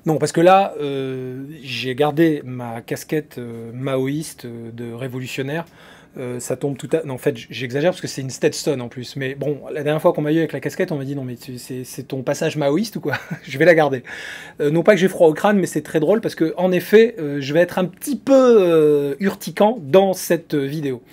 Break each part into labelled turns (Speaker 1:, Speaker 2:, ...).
Speaker 1: Non, parce que là, j'ai gardé ma casquette maoïste de révolutionnaire. Ça tombe tout à... Non, en fait, j'exagère parce que c'est une Stetson en plus. Mais bon, la dernière fois qu'on m'a eu avec la casquette, on m'a dit non, mais c'est ton passage maoïste ou quoi? Je vais la garder. Non pas que j'ai froid au crâne, mais c'est très drôle parce que en effet, je vais être un petit peu urticant dans cette vidéo.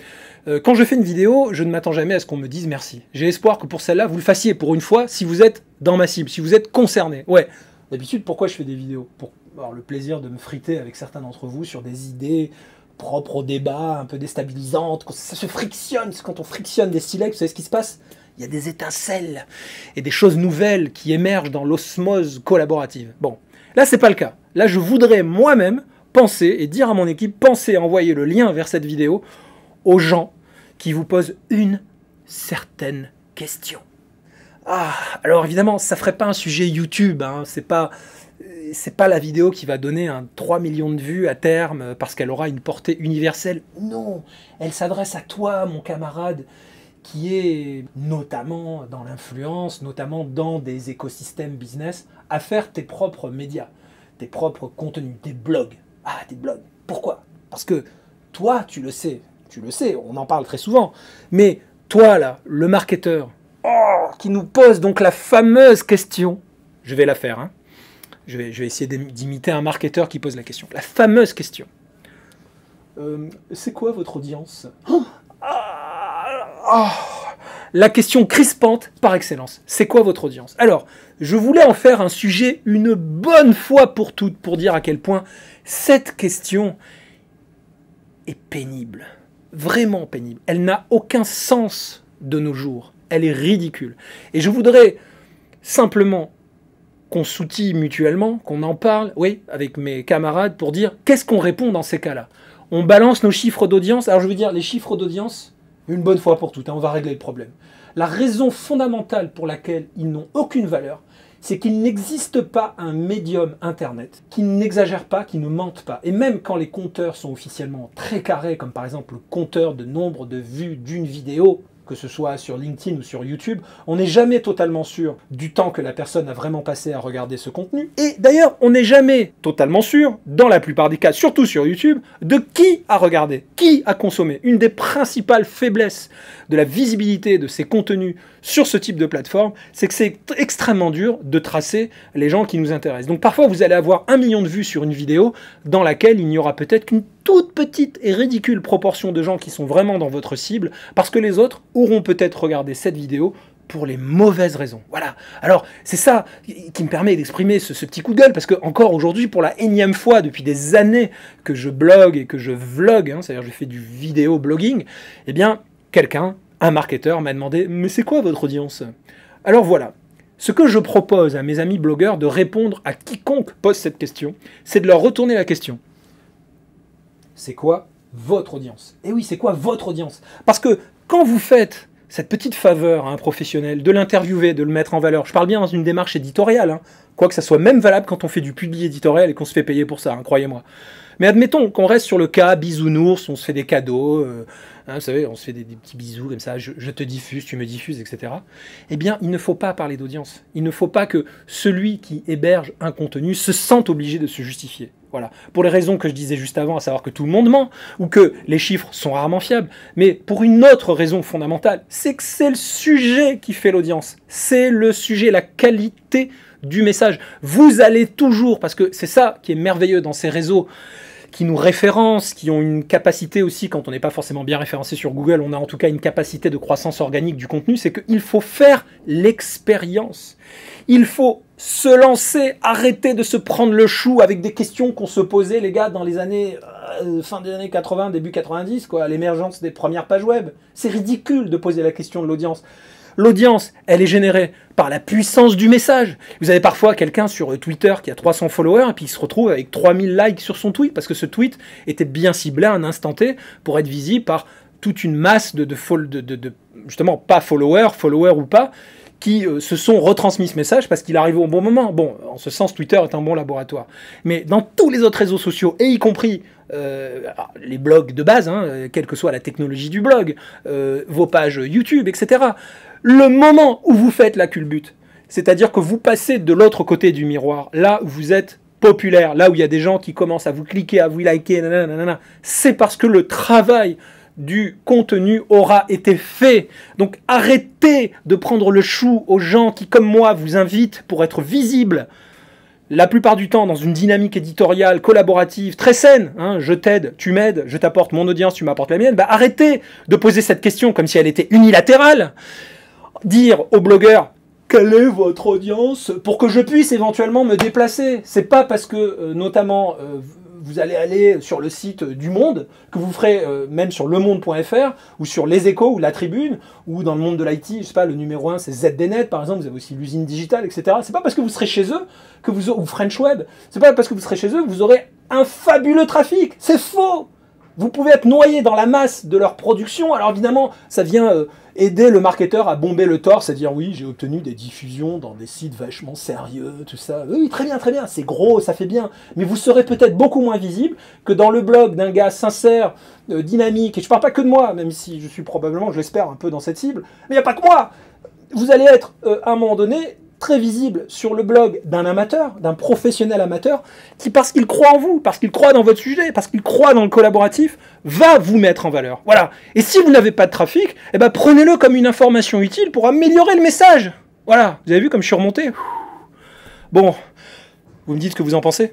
Speaker 1: Quand je fais une vidéo, je ne m'attends jamais à ce qu'on me dise merci. J'ai espoir que pour celle-là, vous le fassiez pour une fois si vous êtes dans ma cible, si vous êtes concerné. Ouais. D'habitude, pourquoi je fais des vidéos? Pour avoir le plaisir de me friter avec certains d'entre vous sur des idées propres au débat, un peu déstabilisantes. Quand ça se frictionne, quand on frictionne des silex, vous savez ce qui se passe? Il y a des étincelles et des choses nouvelles qui émergent dans l'osmose collaborative. Bon, là, c'est pas le cas. Là, je voudrais moi-même penser et dire à mon équipe, pensez à envoyer le lien vers cette vidéo aux gens qui vous posent une certaine question. Ah, alors évidemment, ça ferait pas un sujet YouTube, hein, c'est pas la vidéo qui va donner 3 millions de vues à terme parce qu'elle aura une portée universelle. Non, elle s'adresse à toi, mon camarade, qui est notamment dans l'influence, notamment dans des écosystèmes business, à faire tes propres médias, tes propres contenus, tes blogs. Ah, tes blogs. Pourquoi? Parce que toi, tu le sais, on en parle très souvent, mais toi, là, le marketeur, qui nous pose donc la fameuse question, je vais la faire, hein. Je vais essayer d'imiter un marketeur qui pose la question. La fameuse question. C'est quoi votre audience? La question crispante par excellence. C'est quoi votre audience? Alors, je voulais en faire un sujet une bonne fois pour toutes, pour dire à quel point cette question est pénible. Vraiment pénible. Elle n'a aucun sens de nos jours. Elle est ridicule. Et je voudrais simplement qu'on s'outille mutuellement, qu'on en parle, oui, avec mes camarades, pour dire qu'est-ce qu'on répond dans ces cas-là. On balance nos chiffres d'audience. Alors je veux dire, les chiffres d'audience, une bonne fois pour toutes, hein, on va régler le problème. La raison fondamentale pour laquelle ils n'ont aucune valeur, c'est qu'il n'existe pas un médium Internet qui n'exagère pas, qui ne mente pas. Et même quand les compteurs sont officiellement très carrés, comme par exemple le compteur de nombre de vues d'une vidéo, que ce soit sur LinkedIn ou sur YouTube, on n'est jamais totalement sûr du temps que la personne a vraiment passé à regarder ce contenu. Et d'ailleurs, on n'est jamais totalement sûr, dans la plupart des cas, surtout sur YouTube, de qui a regardé, qui a consommé. Une des principales faiblesses de la visibilité de ces contenus sur ce type de plateforme, c'est que c'est extrêmement dur de tracer les gens qui nous intéressent. Donc parfois, vous allez avoir 1 million de vues sur une vidéo dans laquelle il n'y aura peut-être qu'une toute petite et ridicule proportion de gens qui sont vraiment dans votre cible, parce que les autres auront peut-être regardé cette vidéo pour les mauvaises raisons. Voilà. Alors, c'est ça qui me permet d'exprimer ce petit coup de gueule, parce que encore aujourd'hui, pour la énième fois, depuis des années que je blogue et que je vlog, hein, c'est-à-dire je fais du vidéo blogging, eh bien, quelqu'un, un marketeur, m'a demandé « Mais c'est quoi votre audience ?» Alors voilà. Ce que je propose à mes amis blogueurs de répondre à quiconque pose cette question, c'est de leur retourner la question. C'est quoi votre audience? Et oui, c'est quoi votre audience? Parce que quand vous faites cette petite faveur à un professionnel, de l'interviewer, de le mettre en valeur, je parle bien dans une démarche éditoriale, hein, quoique ça soit même valable quand on fait du public éditorial et qu'on se fait payer pour ça, hein, croyez-moi. Mais admettons qu'on reste sur le cas bisounours, on se fait des cadeaux, hein, vous savez, on se fait des petits bisous comme ça, je te diffuse, tu me diffuses, etc. Eh bien, il ne faut pas parler d'audience. Il ne faut pas que celui qui héberge un contenu se sente obligé de se justifier. Voilà. Pour les raisons que je disais juste avant, à savoir que tout le monde ment, ou que les chiffres sont rarement fiables, mais pour une autre raison fondamentale, c'est que c'est le sujet qui fait l'audience. C'est le sujet, la qualité du message. Vous allez toujours, parce que c'est ça qui est merveilleux dans ces réseaux, qui nous référencent, qui ont une capacité aussi, quand on n'est pas forcément bien référencé sur Google, on a en tout cas une capacité de croissance organique du contenu, c'est qu'il faut faire l'expérience. Il faut se lancer, arrêter de se prendre le chou avec des questions qu'on se posait, les gars, dans les années, fin des années 80, début 90, quoi, l'émergence des premières pages web. C'est ridicule de poser la question de l'audience. L'audience, elle est générée par la puissance du message. Vous avez parfois quelqu'un sur Twitter qui a 300 followers et puis il se retrouve avec 3000 likes sur son tweet parce que ce tweet était bien ciblé à un instant T pour être visible par toute une masse de justement pas followers ou pas, qui se sont retransmis ce message parce qu'il arrive au bon moment. Bon, en ce sens, Twitter est un bon laboratoire. Mais dans tous les autres réseaux sociaux, et y compris les blogs de base, hein, quelle que soit la technologie du blog, vos pages YouTube, etc., le moment où vous faites la culbute, c'est-à-dire que vous passez de l'autre côté du miroir, là où vous êtes populaire, là où il y a des gens qui commencent à vous cliquer, à vous liker, c'est parce que le travail du contenu aura été fait. Donc arrêtez de prendre le chou aux gens qui, comme moi, vous invitent pour être visibles. La plupart du temps, dans une dynamique éditoriale, collaborative, très saine, hein, je t'aide, tu m'aides, je t'apporte mon audience, tu m'apportes la mienne, bah arrêtez de poser cette question comme si elle était unilatérale. Dire aux blogueurs, quelle est votre audience pour que je puisse éventuellement me déplacer. C'est pas parce que, notamment, vous allez aller sur le site du Monde, que vous ferez même sur lemonde.fr, ou sur Les Échos, ou La Tribune, ou dans le monde de l'IT, je sais pas, le numéro 1 c'est ZDNet par exemple, vous avez aussi l'usine digitale, etc. C'est pas parce que vous serez chez eux, que vous ou French Web, c'est pas parce que vous serez chez eux que vous aurez un fabuleux trafic. C'est faux. Vous pouvez être noyé dans la masse de leur production. Alors évidemment, ça vient aider le marketeur à bomber le torse, à dire oui, j'ai obtenu des diffusions dans des sites vachement sérieux, tout ça. Oui, très bien, c'est gros, ça fait bien. Mais vous serez peut-être beaucoup moins visible que dans le blog d'un gars sincère, dynamique. Et je parle pas que de moi, même si je suis probablement, je l'espère, un peu dans cette cible. Mais il n'y a pas que moi. Vous allez être, à un moment donné, très visible sur le blog d'un amateur, d'un professionnel amateur, qui, parce qu'il croit en vous, parce qu'il croit dans votre sujet, parce qu'il croit dans le collaboratif, va vous mettre en valeur. Voilà. Et si vous n'avez pas de trafic, eh ben prenez-le comme une information utile pour améliorer le message. Voilà. Vous avez vu comme je suis remonté? Bon, vous me dites ce que vous en pensez?